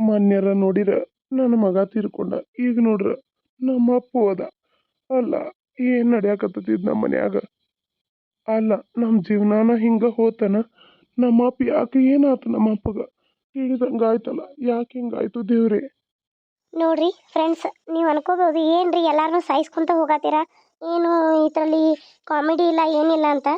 ಮನ್ಯರ ನೋಡಿರ ನನ್ನ ಮಗ ತೀರ್ಕೊಂಡ. ಈಗ ನೋಡ್ರ ನಮ್ಮ ಅಪ್ಪ ಹೋದ. ಅಲ್ಲ ಏನು ನಡೆಯಾಕತ್ತೈತಿ ನಮ್ಮ ಮನ್ಯಾಗ? ಅಲ್ಲ ನಮ್ಮ ಜೀವನಾನ ಹಿಂಗೆ ಹೋತನ? ನಮ್ಮ ಅಪ್ಪ ಯಾಕೆ ಏನಾಯ್ತು ನಮ್ಮ ಅಪ್ಪಗ? ತಿಳಿದಂಗಾಯ್ತಲ್ಲ, ಯಾಕೆ ಹಿಂಗಾಯ್ತು ದೇವ್ರೇ? ನೋಡ್ರಿ ಫ್ರೆಂಡ್ಸ್, ನೀವು ಅನ್ಕೋಬೋದು ಏನ್ರಿ ಎಲ್ಲಾರನ್ನೂ ಸಾಯಿಸ್ಕೊಂತ ಹೋಗತ್ತೀರಾ, ಏನು ಇದರಲ್ಲಿ ಕಾಮಿಡಿ ಇಲ್ಲ ಏನಿಲ್ಲ ಅಂತ.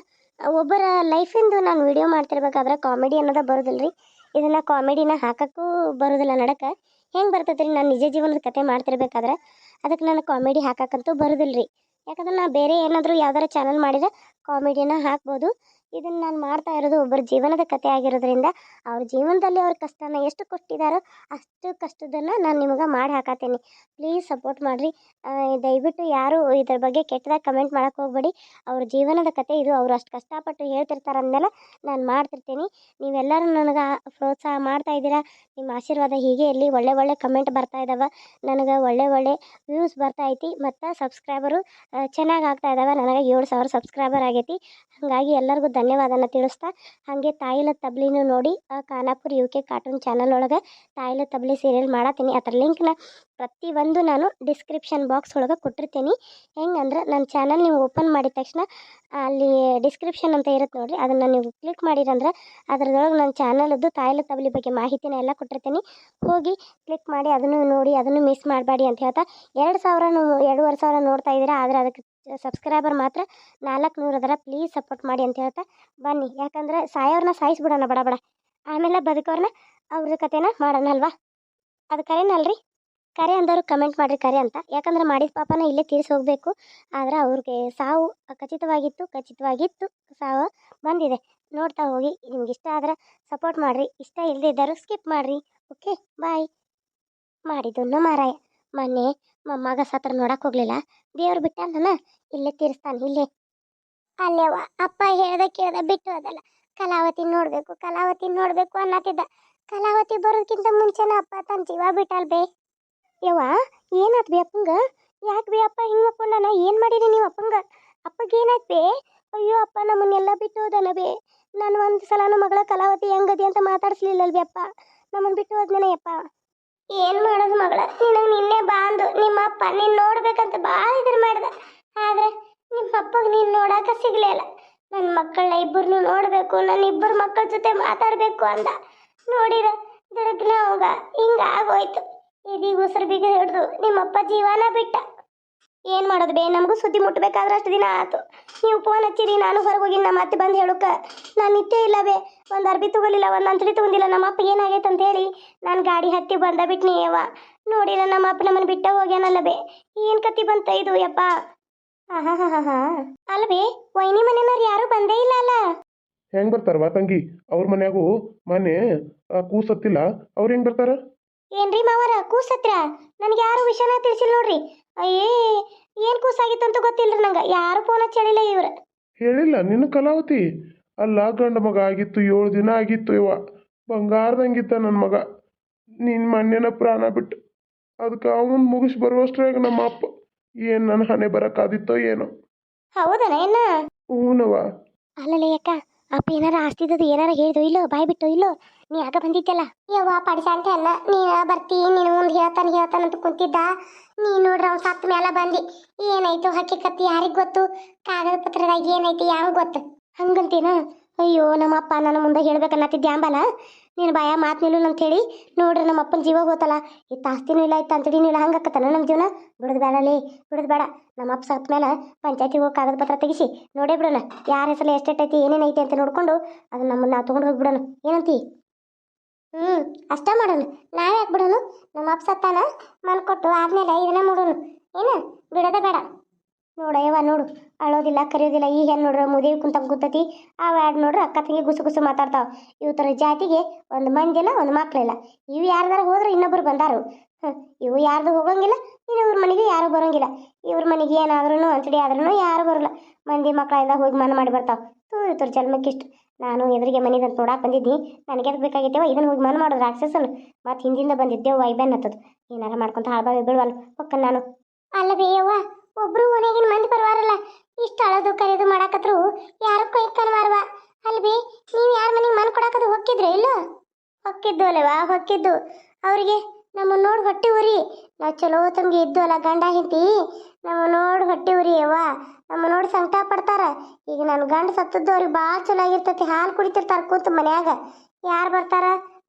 ಒಬ್ಬರ ಲೈಫಿಂದು ನಾನು ವಿಡಿಯೋ ಮಾಡ್ತಿರ್ಬೇಕಾದ್ರೆ ಕಾಮಿಡಿ ಅನ್ನೋದು ಬರೋದಿಲ್ಲ ರೀ. ಇದನ್ನು ಕಾಮಿಡಿನ ಹಾಕೋಕ್ಕೂ ಬರೋದಿಲ್ಲ ನಡಕ್ಕೆ. ಹೆಂಗೆ ಬರ್ತೈತೆ ರೀ? ನಾನು ನಿಜ ಜೀವನದ ಕತೆ ಮಾಡ್ತಿರ್ಬೇಕಾದ್ರೆ ಅದಕ್ಕೆ ನಾನು ಕಾಮಿಡಿ ಹಾಕಕ್ಕಂತೂ ಬರೋದಿಲ್ಲ ರೀ. ಯಾಕಂದ್ರೆ ನಾನು ಬೇರೆ ಏನಾದರೂ ಯಾವ್ದಾರು ಚಾನಲ್ ಮಾಡಿದರೆ ಕಾಮಿಡಿನ ಹಾಕ್ಬೋದು. ಇದನ್ನು ನಾನು ಮಾಡ್ತಾ ಇರೋದು ಒಬ್ಬರ ಜೀವನದ ಕತೆ ಆಗಿರೋದ್ರಿಂದ ಅವ್ರ ಜೀವನದಲ್ಲಿ ಅವ್ರ ಕಷ್ಟನ ಎಷ್ಟು ಕೊಟ್ಟಿದ್ದಾರೋ ಅಷ್ಟು ಕಷ್ಟದನ್ನು ನಾನು ನಿಮಗೆ ಮಾಡಿ ಹಾಕತ್ತೀನಿ. ಪ್ಲೀಸ್ ಸಪೋರ್ಟ್ ಮಾಡಿರಿ. ದಯವಿಟ್ಟು ಯಾರು ಇದ್ರ ಬಗ್ಗೆ ಕೆಟ್ಟದಾಗಿ ಕಮೆಂಟ್ ಮಾಡೋಕ್ಕೆ ಹೋಗ್ಬೇಡಿ. ಅವ್ರ ಜೀವನದ ಕತೆ ಇದು. ಅವರು ಅಷ್ಟು ಕಷ್ಟಪಟ್ಟು ಹೇಳ್ತಿರ್ತಾರೆ ಅಂದಮೇಲೆ ನಾನು ಮಾಡ್ತಿರ್ತೀನಿ. ನೀವೆಲ್ಲರೂ ನನಗೆ ಪ್ರೋತ್ಸಾಹ ಮಾಡ್ತಾ ಇದ್ದೀರಾ. ನಿಮ್ಮ ಆಶೀರ್ವಾದ ಹೀಗೆ ಇರಲಿ. ಒಳ್ಳೆ ಕಮೆಂಟ್ ಬರ್ತಾ ಇದ್ದಾವೆ, ನನಗೆ ಒಳ್ಳೆ ವ್ಯೂಸ್ ಬರ್ತಾ ಐತಿ, ಮತ್ತು ಸಬ್ಸ್ಕ್ರೈಬರು ಚೆನ್ನಾಗಿ ಆಗ್ತಾ ಇದ್ದಾವೆ. ನನಗೆ 7,000 ಸಬ್ಸ್ಕ್ರೈಬರ್ ಆಗೈತಿ. ಹಾಗಾಗಿ ಎಲ್ಲರಿಗೂ ಧನ್ಯವಾದನ ತಿಳಿಸ್ತಾ, ಹಾಗೆ ತಾಯಿಲ ತಬ್ಲಿನೂ ನೋಡಿ ಖಾನಾಪುರ್ UK ಕಾರ್ಟೂನ್ ಚಾನಲ್ ಒಳಗೆ ತಾಯಿಲ ತಬ್ಲಿ ಸೀರಿಯಲ್ ಮಾಡತ್ತೀನಿ. ಅದರ ಲಿಂಕ್ನ ಪ್ರತಿಯೊಂದು ನಾನು ಡಿಸ್ಕ್ರಿಪ್ಷನ್ ಬಾಕ್ಸ್ ಒಳಗೆ ಕೊಟ್ಟಿರ್ತೀನಿ. ಹೆಂಗಂದ್ರೆ ನನ್ನ ಚಾನಲ್ ನೀವು ಓಪನ್ ಮಾಡಿದ ತಕ್ಷಣ ಅಲ್ಲಿ ಡಿಸ್ಕ್ರಿಪ್ಷನ್ ಅಂತ ಇರುತ್ತೆ ನೋಡಿರಿ, ಅದನ್ನು ನೀವು ಕ್ಲಿಕ್ ಮಾಡಿರಂದ್ರೆ ಅದರದೊಳಗೆ ನನ್ನ ಚಾನಲದ್ದು ತಾಯಿಲ ತಬ್ಲಿ ಬಗ್ಗೆ ಮಾಹಿತಿನ ಎಲ್ಲ ಕೊಟ್ಟಿರ್ತೀನಿ. ಹೋಗಿ ಕ್ಲಿಕ್ ಮಾಡಿ ಅದನ್ನು ನೋಡಿ, ಅದನ್ನು ಮಿಸ್ ಮಾಡಬೇಡಿ ಅಂತ ಹೇಳ್ತಾ, 2,500 ನೋಡ್ತಾ ಇದ್ದೀರಾ, ಆದರೆ ಅದಕ್ಕೆ ಸಬ್ಸ್ಕ್ರೈಬರ್ ಮಾತ್ರ 400 ಅದರ. ಪ್ಲೀಸ್ ಸಪೋರ್ಟ್ ಮಾಡಿ ಅಂತ ಹೇಳ್ತಾ ಬನ್ನಿ. ಯಾಕಂದರೆ ಸಾಯೋರ್ನ ಸಾಯಿಸ್ಬಿಡೋಣ ಬಡ ಆಮೇಲೆ ಬದುಕೋರ್ನ ಅವ್ರ ಕತೆನ ಮಾಡೋಣ ಅಲ್ವಾ? ಅದು ಕರೆನಲ್ರಿ? ಕರೆ ಅಂದವರು ಕಮೆಂಟ್ ಮಾಡಿರಿ ಕರೆ ಅಂತ. ಯಾಕಂದ್ರೆ ಮಾಡಿದ ಪಾಪನ ಇಲ್ಲೇ ತೀರಿಸಿ ಹೋಗಬೇಕು. ಆದರೆ ಅವ್ರಿಗೆ ಸಾವು ಖಚಿತವಾಗಿತ್ತು ಸಾವು ಬಂದಿದೆ. ನೋಡ್ತಾ ಹೋಗಿ. ನಿಮ್ಗೆ ಇಷ್ಟ ಆದರೆ ಸಪೋರ್ಟ್ ಮಾಡಿರಿ, ಇಷ್ಟ ಇಲ್ಲದೆ ಇದ್ದರು ಸ್ಕಿಪ್ ಮಾಡಿರಿ. Okay bye. ಮಾಡಿದ್ದು ಮಾರಾಯ ಮೊನ್ನೆ ಮೊಮ್ಮಗ ಸತ್ರ ನೋಡಕ್ಕೆ ಹೋಗಲಿಲ್ಲ. ದೇವ್ರು ಬಿಟ್ಟ ನನ್ನ ಇಲ್ಲೇ ತೀರಿಸ್ತಾನೆ. ಇಲ್ಲೇ ಅಲ್ಲೇವ ಅಪ್ಪ ಕೇಳ್ದೆ ಬಿಟ್ಟು ಅದಲ್ಲ, ಕಲಾವತಿ ನೋಡಬೇಕು ಅನ್ನತ್ತಿದ್ದ. ಕಲಾವತಿ ಬರೋದಕ್ಕಿಂತ ಮುಂಚೆನ ಅಪ್ಪ ತನ್ನ ಜೀವ ಬಿಟ್ಟಲ್ ಬೇ. ಯವ್ವ ಏನಾಯ್ತು ಬಿ ಅಪ್ಪಂಗ? ಯಾಕೆ ಬಿ ಅಪ್ಪ ಹಿಂಗೆ ಮಕ್ಕೊಂಡನ? ಏನು ಮಾಡಿರಿ ನೀವು ಅಪ್ಪಂಗ? ಅಪ್ಪಗೆ ಏನಾಯ್ತು ಬೇ? ಅಯ್ಯೋ ಅಪ್ಪ ನಮ್ಮನ್ನೆಲ್ಲ ಬಿಟ್ಟು ಹೋದನ ಬೇ. ನಾನು ಒಂದು ಸಲನೂ ಮಗಳ ಕಲಾವತಿ ಹೆಂಗದಿ ಅಂತ ಮಾತಾಡಿಸ್ಲಿಲ್ಲಲ್ ಬಿ ಅಪ್ಪ. ನಮ್ಮನ್ನು ಬಿಟ್ಟು ಹೋದ್ನೇನೆ ಅಪ್ಪ. ಏನು ಮಾಡೋದು ಮಗಳ, ನಿನ್ನೆ ಬಾಂದು ನಿಮ್ಮ ಅಪ್ಪ ನೀನು ನೋಡ್ಬೇಕಂತ ಭಾಳ ಇದ್ರ ಮಾಡ್ದ. ಆದರೆ ನಿಮ್ಮ ಅಪ್ಪಗೆ ನೀನು ನೋಡಾಕ ಸಿಗ್ಲಿಲ್ಲ. ನನ್ನ ಮಕ್ಕಳನ್ನ ಇಬ್ಬರನ್ನು ನೋಡಬೇಕು, ನನ್ನ ಇಬ್ಬರು ಮಕ್ಕಳ ಜೊತೆ ಮಾತಾಡಬೇಕು ಅಂದ. ನೋಡಿರ ದಿಡಕ್ನ ಹೋಗ ಹಿಂಗಾಗೋಯ್ತು. ಇದೀಗ ಉಸಿರು ಬಿಗಿ ಹಿಡ್ದು ನಿಮ್ಮಪ್ಪ ಜೀವನ ಬಿಟ್ಟ. ಏನು ಮಾಡೋದು ಬೇ? ನಮಗೂ ಸುದ್ದಿ ಮುಟ್ಟಬೇಕಾದ್ರೆ ಅಷ್ಟು ದಿನ ಆಯ್ತು. ನೀವು ಫೋನ್ ಹಚ್ಚಿರಿ, ನಾನು ಹೊರಗೆ ಹೋಗಿ ನಮ್ಮ ಅತ್ತೆ ಬಂದು ಹೇಳೋಕೆ ನಾನು ನಿತ್ಯ ಇಲ್ಲ ಬೇ. ಒಂದು ಅರ್ಬಿ ತಗೊಲಿಲ್ಲ, ಒಂದು ಅಂಚಡಿ ತಗೊಂಡಿಲ್ಲ. ನಮ್ಮ ಅಪ್ಪ ಏನಾಗೈತೆ ಅಂತ ಹೇಳಿ ನಾನು ಗಾಡಿ ಹತ್ತಿ ಬಂದ ಬಿಟ್ನಿ ಯವ್ವ. ನೋಡಿರ ನಮ್ಮ ಅಪ್ಪ ನಮ್ಮನ್ನು ಬಿಟ್ಟ ಹೋಗ್ಯಾನಲ್ಲ ಬೇ. ಏನು ಕತ್ತಿ ಬಂತ ಇದು ಯಪ್ಪ? ಹಾ ಅಲ್ವೇ ವೈನಿ ಮನೆಯವ್ರು ಯಾರು ಬಂದೇ ಇಲ್ಲ ಅಲ್ಲ? ಹೆಂಗೆ ಬರ್ತಾರವಾ ತಂಗಿ? ಅವ್ರ ಮನ್ಯಾಗೂ ಮೊನ್ನೆ ಕೂಸತ್ತಿಲ್ಲ, ಅವ್ರು ಹೆಂಗೆ ಬರ್ತಾರ? ಏನ್ರಿ ಮಾವರ ಕೂಸತ್ರ? ನನಗೆ ಯಾರು ವಿಷಯನ ತಿಳಿಸಿಲ್ಲ ನೋಡ್ರಿ. ಅಯ್ಯೇ ಏನು ಕೂಸಾಗಿತ್ತಂತ ಗೊತ್ತಿಲ್ರಿ ನಂಗೆ. ಯಾರು ಫೋನ್ ಹಚ್ಚಿ ಹೇಳಿಲ್ಲ ಇವ್ರು. ಹೇಳಿಲ್ಲ ನಿನ್ನ ಕಲಾವತಿ? ಅಲ್ಲ ಗಂಡ ಮಗ ಆಗಿತ್ತು, 7 ದಿನ ಆಗಿತ್ತು ಇವ. ಬಂಗಾರದಂಗಿತ್ತ ನನ್ನ ಮಗ. ನಿನ್ನ ಮಣ್ಣಿನ ಪ್ರಾಣ ಬಿಟ್ಟು ಅದಕ್ಕೆ ಅವನು ಮುಗಿಸಿ ಬರುವಷ್ಟ್ರಾಗ ನಮ್ಮ ಅಪ್ಪ ಏನು ನನ್ನ ಹಣೆ ಬರೋಕ್ಕಾದಿತ್ತೋ ಏನೋ. ಹೌದನ ಏನ? ಹೂನವ. ಅಲ್ಲಲ್ಲ ಯಾಕ ಅಪ್ಪ ಏನಾರ ಆಸ್ತಿದ್ದು ಏನಾರ ಹೇಳಿದೋ ಇಲ್ಲೋ? ಬಾಯ್ ಬಿಟ್ಟು ಇಲ್ಲೋ? ನೀ ಆಗ ಬಂದಿದ್ದಲ್ಲ ಯವ್ವ ಪಡಿಸ ಅಂತ ಅಲ್ಲ. ನೀನು ಬರ್ತಿ, ನೀನು ಮುಂದೆ ಹೇಳ್ತಾನಂತ ಕುಂತಿದ್ದ. ನೀ ನೋಡ್ರಿ ಅವ್ನು ಸತ್ತ ಮೇಲೆ ಬಂದು ಏನಾಯ್ತು ಹಕ್ಕಿಕತ್ತಿ ಯಾರಿಗೆ ಗೊತ್ತು? ಕಾಗದ ಪತ್ರದಾಗ ಏನೈತಿ ಯಾವ ಗೊತ್ತು? ಹಂಗಂತೀನ? ಅಯ್ಯೋ ನಮ್ಮ ಅಪ್ಪ ನನ್ನ ಮುಂದೆ ಹೇಳ್ಬೇಕನ್ನತ್ತಿದ್ದೆ ಅಂಬಲ್ಲ. ನೀನು ಬಾಯ ಮಾತು ನಿಲ್ಲ ಅಂತ ಹೇಳಿ ನೋಡ್ರಿ ನಮ್ಮ ಅಪ್ಪನ ಜೀವ ಹೋತಲ್ಲ. ಇತ್ತು ಆಸ್ತಿನೂ ಇಲ್ಲ, ಇತ್ತು ಅಂತಡಿನೂ ಇಲ್ಲ. ಹಂಗಕ್ಕತ್ತಾನ ನಮ್ಮ ಜೀವನ? ಬಿಡೋದು ಬೇಡ. ನಮ್ಮ ಅಪ್ಪ ಸತ್ತ ಮೇಲೆ ಪಂಚಾಯತಿಗೆ ಹೋಗಿ ಕಾಗದ ಪತ್ರ ತೆಗಿಸಿ ನೋಡೇ ಬಿಡೋಣ. ಯಾರ ಹೆಸರು ಎಷ್ಟೆಟ್ಟೈತಿ ಏನೇನೈತಿ ಅಂತ ನೋಡ್ಕೊಂಡು ಅದನ್ನ ನಮ್ಮನ್ನು ನಾವು ತೊಗೊಂಡು ಹೋಗಿಬಿಡೋಣ. ಏನಂತಿ? ಅಷ್ಟ ಮಾಡೋಣ. ನಾವೇ ಯಾಕೆ ಬಿಡೋಣ? ನಮ್ಮ ಅಪ್ಪ ಸತ್ತಾನ ಮನ್ ಕೊಟ್ಟು ಆದ್ಮೇಲೆ ಇದನ್ನ ಮಾಡೋಣ. ಏನು ಬಿಡೋದೇ ಬೇಡ. ನೋಡಯ್ಯವ ನೋಡು, ಅಳೋದಿಲ್ಲ ಕರೆಯೋದಿಲ್ಲ. ಈಗ ಏನು ನೋಡ್ರಿ ಮುದೇವಿ ಕುಂತತಿ. ಅವ ಎರಡು ನೋಡ್ರಿ ಅಕ್ಕ ತಂಗಿ ಗುಸು ಮಾತಾಡ್ತಾವ. ಇವು ಥರ ಜಾತಿಗೆ ಒಂದು ಮಂದಿಲ್ಲ, ಒಂದು ಮಕ್ಕಳಿಲ್ಲ. ಇವು ಯಾರ್ದಾರ ಹೋದ್ರೆ ಇನ್ನೊಬ್ರು ಬಂದಾರು. ಇವು ಯಾರ್ದು ಹೋಗಂಗಿಲ್ಲ, ಇನ್ನೊಬ್ರ ಮನೆಗೆ ಯಾರು ಬರೋಂಗಿಲ್ಲ. ಇವ್ರ ಮನೆಗೆ ಏನಾದ್ರೂ ಅಂಚಡಿ ಆದ್ರೂ ಯಾರು ಬರೋಲ್ಲ. ಮಂದಿ ಮಕ್ಕಳಿಂದ ಹೋಗಿ ಮನ ಮಾಡಿ ಬರ್ತಾವ. ಇವ್ರ ಜನ್ಮಕ್ಕಿಷ್ಟು. ನಾನು ಎದುರಿಗೆ ಮನೆದಂತ ನೋಡಕ್ಕೆ ಬಂದಿದ್ನಿ. ನನಗೆ ಅದಕ್ಕೆ ಬೇಕಾಗಿತ್ತೇವ ಇದನ್ನು ಹೋಗಿ ಮನ ಮಾಡೋದು ರಾಕ್ಷಸನು. ಮತ್ತು ಹಿಂದಿಂದ ಬಂದಿದ್ದೇವು ವೈಬೆನ್ ಹತ್ತದು. ಏನಾರ ಮಾಡ್ಕೊಂತ ಹಾಳ್ಬಾವಿ ಬೀಳುವಲ್ಲ ಹೊಕ್ಕ ನಾನು. ಅಲ್ಲವೇ ಯವ್ವ, ಒಬ್ರು ಮನೆಗಿನ ಮಂದಿ ಬರುವಾರಲ್ಲ, ಇಷ್ಟು ಅಳೋದು ಕರೆಯೋದು ಮಾಡಾಕತ್ರು ಯಾರು ಕೈ ಕನ್ವಾರವ ಅಲ್ವೇ? ನೀವು ಯಾರ ಮನೆಗೆ ಮನ್ ಕೊಡಾಕದು ಹೊಕ್ಕಿದ್ರೆ ಇಲ್ಲ? ಹೊಕ್ಕಿದ್ದು ಅಲ್ಲವಾ ಹೊಕ್ಕಿದ್ದು. ಅವ್ರಿಗೆ ನಮ್ಮನ್ನ ನೋಡಿ ಹೊಟ್ಟೆ ಉರಿ. ನಾವು ಚಲೋ ತಮ್ಗೆ ಇದ್ದು ಅಲ್ಲ ಗಂಡ ಹೆಂಡತಿ, ನಮ್ಮ ನೋಡಿ ಹೊಟ್ಟೆ ಉರಿ ಅವ್ವ. ನಮ್ಮ ನೋಡಿ ಸಂಕಟ ಪಡ್ತಾರ. ಈಗ ನನ್ನ ಗಂಡ ಸತ್ತದ್ದು ಅವ್ರಿಗೆ ಭಾಳ ಚಲೋ ಆಗಿರ್ತೈತಿ. ಹಾಲು ಕುಡಿತಿರ್ತಾರ ಕೂತು ಮನ್ಯಾಗ. ಯಾರು ಬರ್ತಾರ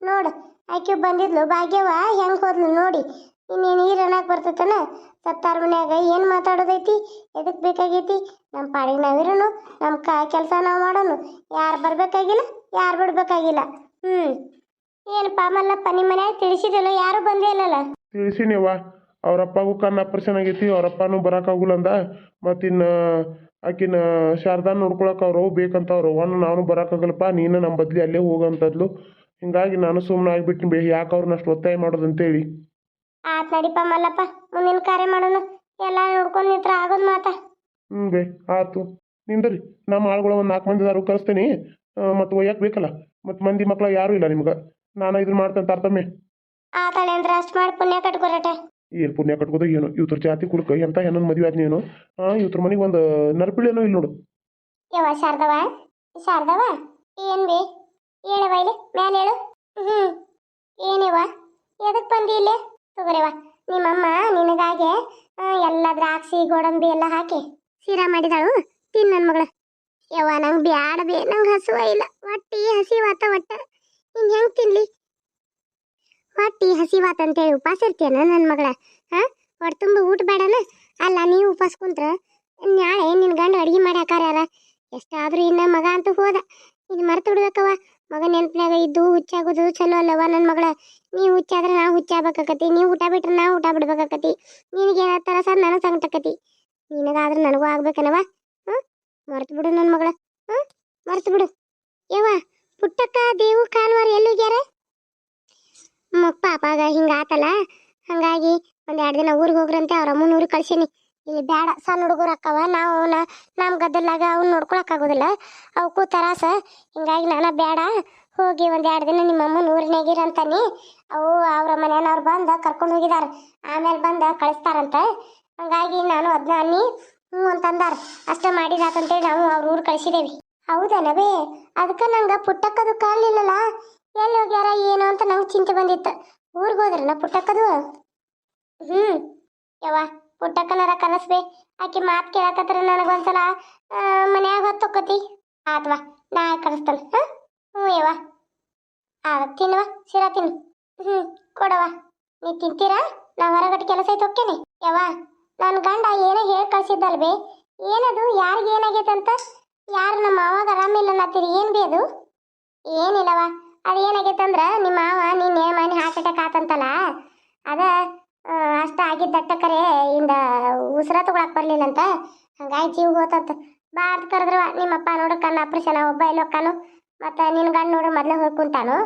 ನೋಡು. ಆಕೆ ಬಂದಿದ್ಲು ಭಾಗ್ಯವ, ಹೆಂಗೆ ಹೋದ್ಲು ನೋಡಿ. ಇನ್ನೇನು ನೀರು ಅನ್ನಕ್ಕೆ ಬರ್ತೈತನ? ಸತ್ತಾರ ಮನ್ಯಾಗ ಏನು ಮಾತಾಡೋದೈತಿ? ಎದಕ್ಕೆ ಬೇಕಾಗೈತಿ? ನಮ್ಮ ಪಾಡಿಗೆ ನಾವಿರೋನು, ನಮ್ಮ ಕೆಲಸ ನಾವು ಮಾಡೋನು. ಯಾರು ಬರಬೇಕಾಗಿಲ್ಲ, ಯಾರು ಬಿಡ್ಬೇಕಾಗಿಲ್ಲ. ಏನಪ್ಪ ಮಲ್ಲಪ್ಪ, ನಿಮ್ಮ ಮನ್ಯಾಗ ತಿಳಿಸಿದಲ್ಲ, ಯಾರು ಬಂದೇ ಇಲ್ಲಲ್ಲ? ತಿಳಿಸಿನಿವ್ವ. ಅವರಪ್ಪಗೂ ಕಣ್ಣು ಆಪರೇಷನ್ ಆಗೈತಿ, ಅವರಪ್ಪನೂ ಬರೋಕ್ಕಾಗಲ್ಲ ಅಂದ. ಮತ್ತಿನ್ನು ಆಕಿನ ಶಾರದಾನ ನೋಡ್ಕೊಳಕ್ಕೆ ಅವ್ರವು ಬೇಕಂತ ಅವ್ರವ್ವನು ನಾನು ಬರೋಕ್ಕಾಗಲ್ಲಪ್ಪ, ನೀನು ನಮ್ಮ ಬದ್ಲಿ ಅಲ್ಲೇ ಹೋಗಂತದ್ಲು. ಹಿಂಗಾಗಿ ನಾನು ಸುಮ್ಮನೆ ಆಗಿಬಿಟ್ಟು ಬೇ, ಯಾಕೆ ಅವ್ರನ್ನ ಅಷ್ಟು ಒತ್ತಾಯ ಮಾಡೋದಂತೇಳಿ. ಆತ್ ನಡಿಪ ಮಲ್ಲಪ್ಪ, ಮುಂದಿನ ಕಾರ್ಯ ಮಾಡೋಣ. ಎಲ್ಲ ನೋಡ್ಕೊಂಡು ನಿಂತ್ರ ಆಗೋದು ಮಾತಾ. ಬೇ ಆಯ್ತು. ನಿಂದ್ರಿ, ನಮ್ಮ ಆಳುಗಳ ಒಂದು 4 ಮಂದಿ ಅದಾರು ಕಳಿಸ್ತೇನೆ. ಮತ್ತು ಒಯ್ಯಕ್ಕೆ ಬೇಕಲ್ಲ, ಮತ್ತು ಮಂದಿ ಮಕ್ಳು ಯಾರೂ ಇಲ್ಲ ನಿಮ್ಗೆ. ನಾನು ಇದನ್ನ ಮಾಡ್ತೇನೆ ತಾರತಮ್ಮೆ. ಆತಾಳೆ ಅಂದ್ರೆ ಅಷ್ಟು ಮಾಡಿ ಪುಣ್ಯ ಕಟ್ಕೊರಟ. ಏನು ಪುಣ್ಯ ಕಟ್ಕೋದು ಏನು? ಇವ್ರ ಜಾತಿ ಕುಲಕ್ಕೆ ಎಂತ ಹೆಣ್ಣೊಂದು ಮದುವೆ ಆದ್ ನೀನು? ಇವ್ರ ಮನೆಗೆ ಒಂದು ನರ್ಪಿಳೇನೋ ಇಲ್ಲಿ ನೋಡು. ಯವ್ವ ಶಾರದವ, ಶಾರದವ, ಏನ್ ಬೇ? ಹೇಳವ ಇಲ್ಲಿ ಮ್ಯಾಲೆ ಹೇಳು. ಏನೇವ, ಎದಕ್ಕೆ ಬಂದಿ ಇಲ್ಲಿ? ತಗೋರಿವ, ನಿಮ್ಮಮ್ಮ ನಿನಗಾಗೆ ಎಲ್ಲ ದ್ರಾಕ್ಷಿ ಗೋಡಂಬಿ ಎಲ್ಲ ಹಾಕಿ ಸೀರಾ ಮಾಡಿದಾಳು. ತಿನ್ ನನ್ನ ಮಗಳ. ಯವ್ವ ನಂಗೆ ಬ್ಯಾಡ ಬೇ, ನಂಗೆ ಹಸುವ ಇಲ್ಲ. ಹೊಟ್ಟಿ ಹಸಿವಾತ ಒಟ್ಟ. ಇನ್ನು ಹೆಂಗೆ ತಿನ್ಲಿ? ಹೊಟ್ಟಿ ಹಸಿವಾತ ಅಂತೇಳಿ ಉಪವಾಸ ಇರ್ತೀಯನ ನನ್ನ ಮಗಳ? ಹೊಟ್ಟೆ ತುಂಬ ಊಟ ಬೇಡನ? ಅಲ್ಲ, ನೀವು ಉಪವಾಸ ಕುಂತ್ರ ನಾಳೆ ನಿನ್ನ ಗಂಡು ಅಡುಗೆ ಮಾಡಿ ಹಾಕಾರ. ಎಷ್ಟಾದ್ರೂ ಇನ್ನ ಮಗ ಅಂತೂ ಹೋದ. ಇದು ಮರ್ತು ಬಿಡ್ಬೇಕವ. ಮಗ ನೆನಪಿನಾಗ ಇದ್ದು ಹುಚ್ಚಾಗೋದು ಚಲೋ ಅಲ್ಲವ ನನ್ನ ಮಗಳ. ನೀವು ಹುಚ್ಚಾದ್ರೆ ನಾವು ಹುಚ್ಚಾಗಬೇಕಾಕತಿ, ನೀವು ಊಟ ಬಿಟ್ರೆ ನಾವು ಊಟ ಬಿಡ್ಬೇಕಾಕತಿ. ನಿನಗೇನಾಗ್ತಾರ ಸರ್, ನನಗೆ ಸಂಕಟಕತಿ. ನಿನಗಾದ್ರೆ ನನಗೂ ಆಗ್ಬೇಕನವ. ಮರ್ತು ಬಿಡು ನನ್ನ ಮಗಳ. ಮರ್ತು ಬಿಡು. ಯವ್ವ, ಪುಟ್ಟಕ್ಕ ದೇವು ಕಾನ್ವಾರ ಎಲ್ಲೋಗ್ಯಾರ? ಪಾಪಾಗ ಹಿಂಗಾತಲ್ಲ, ಹಂಗಾಗಿ ಒಂದೆರಡು ದಿನ ಊರಿಗೆ ಹೋಗ್ರಂತೆ. ಅವ್ರ ಅಮ್ಮನ ಊರಿಗೆ ಕಳ್ಸೀನಿ. ಇಲ್ಲಿ ಬೇಡ, ಸಣ್ಣ ಹುಡುಗರು ಅಕ್ಕವ. ನಾವು ನಮ್ಮ ಗದ್ದಲಾಗ ಅವ್ನು ನೋಡ್ಕೊಳಕ್ಕಾಗೋದಿಲ್ಲ, ಅವಕ್ಕೂ ತರಾಸ. ಹಿಂಗಾಗಿ ನಾನು ಬೇಡ, ಹೋಗಿ ಒಂದೆರಡು ದಿನ ನಿಮ್ಮ ಅಮ್ಮನ ಊರಿನಾಗಿರಂತಾನೆ. ಅವು ಅವ್ರ ಮನೆಯವ್ರು ಬಂದು ಕರ್ಕೊಂಡು ಹೋಗಿದಾರ, ಆಮೇಲೆ ಬಂದು ಕಳಿಸ್ತಾರಂತ. ಹಂಗಾಗಿ ನಾನು ಅದನ್ನ ಅನ್ನಿ ಅಂತಂದಾರ. ಅಷ್ಟ ಮಾಡಿದಾತಂತೇಳಿ ನಾವು ಅವ್ರ ಊರು ಕಳಿಸಿದೇವಿ. ಹೌದನವೇ? ಅದಕ್ಕೆ ನಂಗೆ ಪುಟ್ಟಕ್ಕದು ಕಾಣಲಿಲ್ಲಲ್ಲ, ಎಲ್ಲಿ ಹೋಗ್ಯಾರ ಏನು ಅಂತ ನಂಗೆ ಚಿಂತೆ ಬಂದಿತ್ತು. ಊರಿಗೆ ಹೋದ್ರನ ಪುಟ್ಟಕ್ಕದು? ಯವ್ವ, ಪುಟ್ಟಕ್ಕನಾರ ಕನಸ್ಬೇ. ಆಕೆ ಮಾತು ಕೇಳಕತ್ರ ನನಗೊಂದ್ಸಲ ಮನ್ಯಾಗ ಹೊತ್ತೊಕ್ಕತಿ. ಆತ್ವಾ, ನಾ ಕಳಿಸ್ತಾನೆ. ಯವ್ವ, ತಿನ್ನುವ, ಶಿರಾ ತಿನ್ನು. ಕೊಡವ, ನೀ ತಿಂತೀರಾ? ನಾ ಹೊರಗಡೆ ಕೆಲಸ ಐತೆ ಹೋಗ್ತೇನೆ. ಯವ್ವ, ನನ್ನ ಗಂಡ ಏನೋ ಹೇಳಿ ಕಳ್ಸಿದ್ದಲ್ವೇ? ಏನದು? ಯಾರಿಗೆ ಏನಾಗೈತಂತ? ಯಾರು ನಮ್ಮ ಮಾವಾಗ ಆರಾಮಿಲ್ಲ ಅನ್ನತ್ತೀರಿ? ಏನು ಬಿ ಅದು? ಏನಿಲ್ಲವ, ಅದು ಏನಾಗೈತಂದ್ರೆ ನಿಮ್ಮ ಮಾವ ನಿನ್ನೆ ಮನೆ ಹಾರ್ಟ್ ಅಟ್ಯಾಕ್ ಆತಂತಲ್ಲ, ಅದ ಅಷ್ಟ ಆಗಿದ್ದಟ್ಟ ಕರೆ ಇಂದ ಉಸಿರ ತಗೊಳಕ್ ಬರ್ಲಿಲ್ಲಂತ. ಹಂಗಾಗಿ ಜೀವ ಹೋತಂತ. ಬಾರ್ದು ಕರೆದ್ರವ ನಿಮ್ಮಪ್ಪ ನೋಡು, ಕಣ್ಣು ಆಪ್ರೇಷನ್ ಒಬ್ಬ ಎಲ್ಲೊಕ್ಕಾನು. ಮತ್ತು ನಿನ್ನ ಗಂಡು ನೋಡು ಮೊದಲೇ ಹೋಗಿ ಕುಂತಾನು.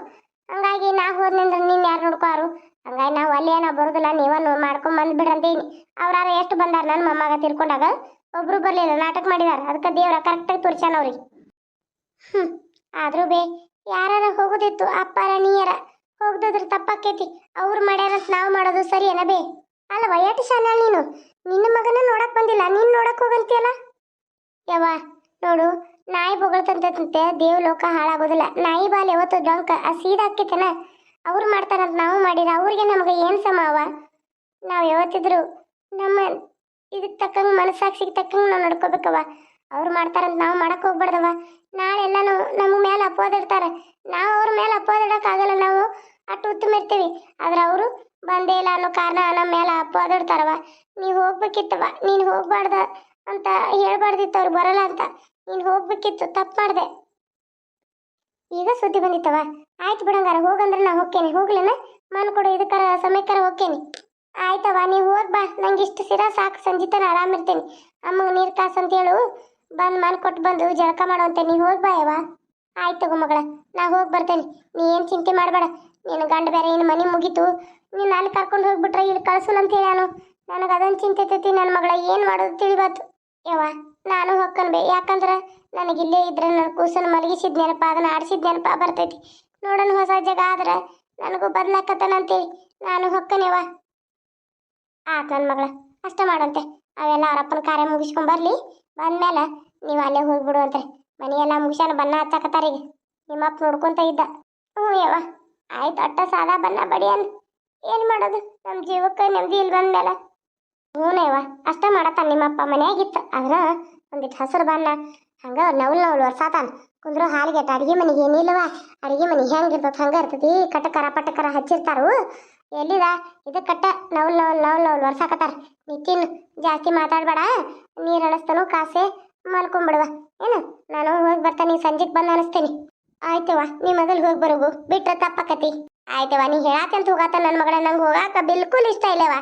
ಹಂಗಾಗಿ ನಾ ಹೋದ್ನಂದ್ರೆ ನಿನ್ನ ಯಾರು ನೋಡ್ಕೋರು? ಹಂಗಾಗಿ ನಾವು ಅಲ್ಲಿ ಏನೋ ಬರೋದಿಲ್ಲ, ನೀವನ್ನು ಮಾಡ್ಕೊಂಡು ಬಂದ್ಬಿಡ್ರಂತೀನಿ. ಅವ್ರಾರ ಎಷ್ಟು ಬಂದಾರ ನನ್ನ ಮೊಮ್ಮಗ ತಿರ್ಕೊಂಡಾಗ? ಒಬ್ರು ಬರಲಿಲ್ಲ, ನಾಟಕ ಮಾಡಿದಾರ. ಅದಕ್ಕೆ ದೇವ್ರ ಕರೆಕ್ಟಾಗಿ ತೋರ್ಸ್ಯಾನ ಅವ್ರಿಗೆ. ಆದ್ರೂ ಬೇ, ಯಾರ ಹೋಗೋದಿತ್ತು, ಅಪ್ಪಾರ ನೀಯರ ಹೋಗ್ದದ್ರ ತಪ್ಪಾಕೈತಿ. ಅವ್ರು ಮಾಡ್ಯಾರಂತ ನಾವು ಮಾಡೋದು ಸರಿ ಏನ ಬೇ? ಅಲ್ಲವ, ಎಷ್ಟು ಶಾನ ನೀನು. ನಿನ್ನ ಮಗನ ನೋಡಕ್ ಬಂದಿಲ್ಲ, ನೀನು ನೋಡಕ್ ಹೋಗಂತೀಯಲ್ಲ? ಯವ್ವ ನೋಡು, ನಾಯಿ ಬೊಗಳ್ತಂತೆ ದೇವ್ ಲೋಕ ಹಾಳಾಗೋದಿಲ್ಲ. ನಾಯಿ ಬಾಲ್ ಯಾವತ್ತು ಡೊಂಕ ಸೀದಾಕೈತನ? ಅವ್ರು ಮಾಡ್ತಾರಂತ ನಾವು ಮಾಡಿರ ಅವ್ರಿಗೆ ನಮಗೆ ಏನು ಸಮ ಅವ? ನಾವು ಯಾವತ್ತಿದ್ರು ನಮ್ಮ ಇದಕ್ಕೆ ತಕ್ಕಂಗೆ, ಮನಸ್ಸಾಕ್ಷಿಗೆ ತಕ್ಕಂಗೆ ನಾವು ನಡ್ಕೋಬೇಕವ. ಅವ್ರು ಮಾಡ್ತಾರಂತ ನಾವು ಮಾಡಕ್ ಹೋಗ್ಬಾರ್ದವ. ನಾಳೆ ಎಲ್ಲಾನು ನಮ್ಮ ಮೇಲೆ ಅಪವಾದ ಇಡ್ತಾರೆ. ನಾವು ಅವ್ರ ಮೇಲೆ ಅಪವಾದ ಇಡೋಕ್ಕಾಗಲ್ಲ, ನಾವು ಅಷ್ಟು ಉತ್ತಮ ಇರ್ತೀವಿ. ಆದ್ರೆ ಅವರು ಬಂದೇ ಇಲ್ಲ ಅನ್ನೋ ಕಾರಣ ನಮ್ಮ ಮೇಲೆ ಅಪವಾದ ಇಡ್ತಾರವ. ನೀವು ಹೋಗ್ಬೇಕಿತ್ತವ, ನೀನು ಹೋಗ್ಬಾರ್ದ ಅಂತ ಹೇಳ್ಬಾರ್ದಿತ್ತು, ಅವ್ರು ಬರಲ್ಲ ಅಂತ. ನೀನು ಹೋಗ್ಬೇಕಿತ್ತು, ತಪ್ಪು ಮಾಡಿದೆ. ಈಗ ಸುದ್ದಿ ಬಂದಿತ್ತವ. ಆಯ್ತು ಬಿಡಂಗಾರ, ಹೋಗಂದ್ರೆ ನಾ ಹೋಗ್ತೇನೆ. ಹೋಗ್ಲೇನ? ಮನ್ ಕೊಡು, ಇದಕ್ಕಾರ ಸಮಯಕ್ಕರ ಹೋಗ್ತೇನೆ. ಆಯ್ತವ, ನೀವು ಹೋಗಿ ಬಾ. ನಂಗೆ ಇಷ್ಟು ಸಿರಾ ಸಾಕು, ಸಂಜಿತನ ಆರಾಮಿರ್ತೇನೆ. ಅಮ್ಮಗೆ ನೀರು ಕಾಸು ಅಂತ ಹೇಳು, ಬಂದು ಮನ್ ಕೊಟ್ಟು ಬಂದು ಜಳಕ ಮಾಡುವಂತೆ. ನೀವು ಹೋಗಿ ಬಾ ಯವ್ವ. ಆಯ್ತು ತಗೋ ಮಗಳ, ನಾ ಹೋಗಿ ಬರ್ತೇನೆ. ನೀ ಏನು ಚಿಂತೆ ಮಾಡಬೇಡ. ನೀನು ಗಂಡ ಬೇರೆ ಇನ್ನು ಮನೆ ಮುಗೀತು, ನೀನು ಅಲ್ಲಿ ಕರ್ಕೊಂಡು ಹೋಗ್ಬಿಟ್ರೆ ಇಲ್ಲಿ ಕಳ್ಸಲ್ಲ ಅಂತ ಹೇಳಾನು. ನನಗೆ ಅದೊಂದು ಚಿಂತೆ ಐತಿ ನನ್ನ ಮಗಳ, ಏನು ಮಾಡೋದು ತಿಳಿಬಾತು. ಯವ್ವ, ನಾನು ಹೊಕ್ಕನ್ಬೇ. ಯಾಕಂದ್ರೆ ನನಗಿಲ್ಲೇ ಇದ್ರೆ ನನ್ನ ಕೂಸನ್ನು ಮಲಗಿಸಿದ ನೆನಪ, ಅದನ್ನು ಆಡಿಸಿದ ನೆನಪ ಬರ್ತೈತಿ. ನೋಡೋಣ, ಹೊಸ ಜಾಗ ಆದ್ರೆ ನನಗೂ ಬದಲಾಕತ್ತಾನಂತೇಳಿ ನಾನು ಹೊಕ್ಕನೇವ. ಆತು ನನ್ನ ಮಗಳ, ಅಷ್ಟ ಮಾಡಂತೆ. ಅವೆಲ್ಲ ಅವರಪ್ಪನ ಕಾರ್ಯ ಮುಗಿಸ್ಕೊಂಬರ್ಲಿ. ಬಂದ್ಮೇಲೆ ನೀವು ಅಲ್ಲೇ ಹೋಗ್ಬಿಡುವಂತೆ. ಮನೆಯೆಲ್ಲ ಮುಗಿಸ್ಯಾನ, ಬಣ್ಣ ಹಚ್ಚಾಕತ್ತಾರೀಗ. ನಿಮ್ಮಪ್ಪ ನೋಡ್ಕೊಂತ ಇದ್ದ. ಯವ್ವ, ಆಯ್ತು. ಅಟ್ಟ ಸಾದಾ ಬಣ್ಣ ಬಡಿಯನ್. ಏನು ಮಾಡೋದು ನಮ್ಮ ಜೀವಕ್ಕೆ ನೆಮ್ಮದಿ ಇಲ್ಲಿ ಬಂದ್ಮೇಲೆ ಹ್ಞೂನೇವ ಅಷ್ಟ ಮಾಡತ್ತಾನ ನಿಮ್ಮಪ್ಪ ಮನ್ಯಾಗಿತ್ತು ಆದ್ರ ಒಂದಿಟ್ಟು ಹಸಿರು ಬನ್ನ ಹಂಗ ನವಲ್ ವರ್ಷಾತಾನ ಕುಂದ್ರು ಹಾಲಿಗೆಟ್ಟ ಅಡಿಗೆ ಮನೆಗೆ ಏನಿಲ್ಲವ ಅಡಿಗೆ ಮನೆ ಹೆಂಗಿರ್ತದ ಹಂಗ ಇರ್ತತಿ ಕಟಕರ ಪಟಕರ ಹಚ್ಚಿರ್ತಾರು ಎಲ್ಲಿದ ಇದು ಕಟ್ಟ ನವಲ್ ವರ್ಷಾಕತ್ತಾರ ನಿತ್ತಿನ್ ಜಾಸ್ತಿ ಮಾತಾಡ್ಬೇಡ ನೀರು ಅಳಸ್ತಾನು ಕಾಸೆ ಮಲ್ಕೊಂಬಿಡುವ ಏನು ನಾನು ಹೋಗಿ ಬರ್ತಾನೆ ಸಂಜೆಗೆ ಬಂದು ಅನಿಸ್ತೇನೆ ಆಯ್ತವ ನೀ ಮೊದಲು ಹೋಗಿ ಬರೋಗು ಬಿಟ್ರೆ ತಪ್ಪಕತಿ ಆಯ್ತವ ನೀ ಹೇಳಾತಂತ ಹೋಗಾತ ನನ್ನ ಮಗಳ ನಂಗೆ ಹೋಗಾಕ ಬಿಲ್ಕುಲ್ ಇಷ್ಟ ಇಲ್ಲವ